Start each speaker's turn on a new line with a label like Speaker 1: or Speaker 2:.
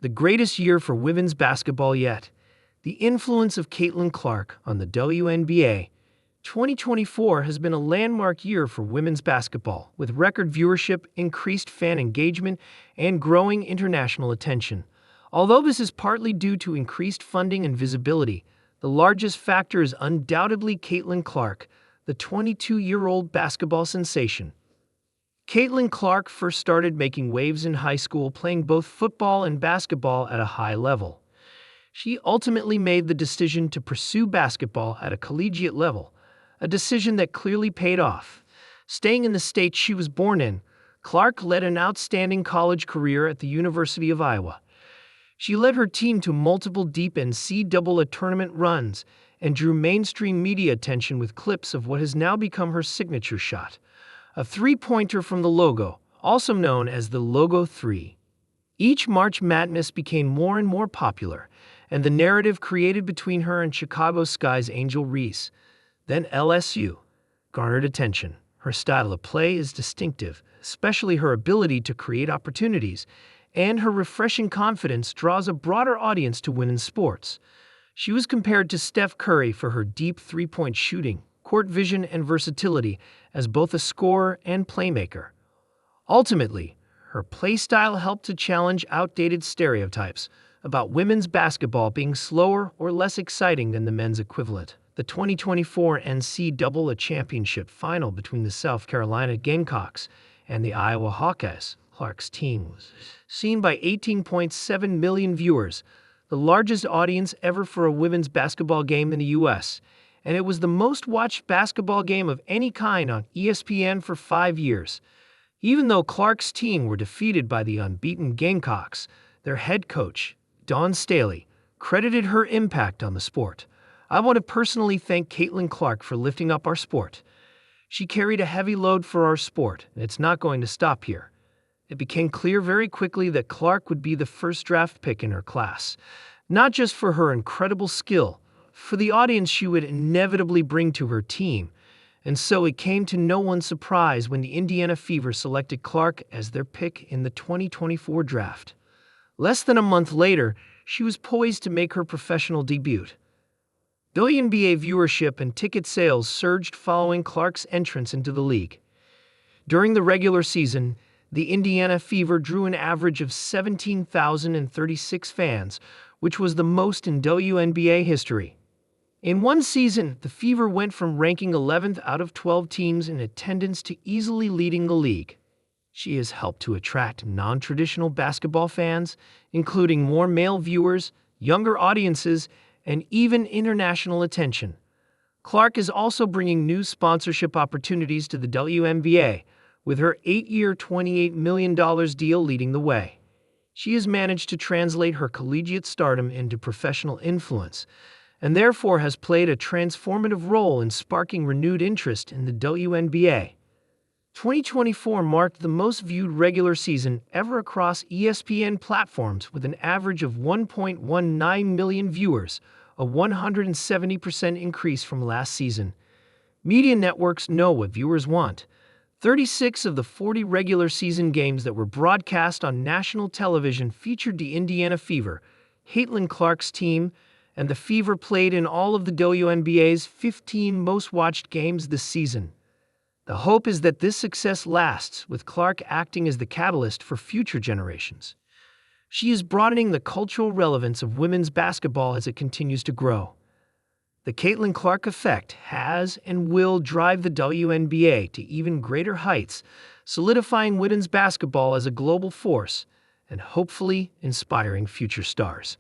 Speaker 1: The greatest year for women's basketball yet. The influence of Caitlin Clark on the WNBA. 2024 has been a landmark year for women's basketball, with record viewership, increased fan engagement, and growing international attention. Although this is partly due to increased funding and visibility, the largest factor is undoubtedly Caitlin Clark, the 22-year-old basketball sensation. Caitlin Clark first started making waves in high school, playing both football and basketball at a high level. She ultimately made the decision to pursue basketball at a collegiate level, a decision that clearly paid off. Staying in the state she was born in, Clark led an outstanding college career at the University of Iowa. She led her team to multiple deep NCAA tournament runs and drew mainstream media attention with clips of what has now become her signature shot, a three-pointer from the logo, also known as the Logo 3. Each March Madness became more and more popular, and the narrative created between her and Chicago Sky's Angel Reese, then LSU, garnered attention. Her style of play is distinctive, especially her ability to create opportunities, and her refreshing confidence draws a broader audience to women's sports. She was compared to Steph Curry for her deep three-point shooting, court vision, and versatility as both a scorer and playmaker. Ultimately, her play style helped to challenge outdated stereotypes about women's basketball being slower or less exciting than the men's equivalent. The 2024 NCAA championship final between the South Carolina Gamecocks and the Iowa Hawkeyes, Clark's team, was seen by 18.7 million viewers, the largest audience ever for a women's basketball game in the U.S., and it was the most-watched basketball game of any kind on ESPN for 5 years. Even though Clark's team were defeated by the unbeaten Gamecocks, their head coach, Dawn Staley, credited her impact on the sport. "I want to personally thank Caitlin Clark for lifting up our sport. She carried a heavy load for our sport, and it's not going to stop here." It became clear very quickly that Clark would be the first draft pick in her class, not just for her incredible skill, for the audience she would inevitably bring to her team. And so it came to no one's surprise when the Indiana Fever selected Clark as their pick in the 2024 draft. Less than a month later, she was poised to make her professional debut. WNBA viewership and ticket sales surged following Clark's entrance into the league. During the regular season, the Indiana Fever drew an average of 17,036 fans, which was the most in WNBA history. In one season, the Fever went from ranking 11th out of 12 teams in attendance to easily leading the league. She has helped to attract non-traditional basketball fans, including more male viewers, younger audiences, and even international attention. Clark is also bringing new sponsorship opportunities to the WNBA, with her 8-year, $28 million deal leading the way. She has managed to translate her collegiate stardom into professional influence, and therefore has played a transformative role in sparking renewed interest in the WNBA. 2024 marked the most viewed regular season ever across ESPN platforms, with an average of 1.19 million viewers, a 170% increase from last season. Media networks know what viewers want. 36 of the 40 regular season games that were broadcast on national television featured the Indiana Fever, Caitlin Clark's team, and the Fever played in all of the WNBA's 15 most-watched games this season. The hope is that this success lasts, with Clark acting as the catalyst for future generations. She is broadening the cultural relevance of women's basketball as it continues to grow. The Caitlin Clark effect has and will drive the WNBA to even greater heights, solidifying women's basketball as a global force and hopefully inspiring future stars.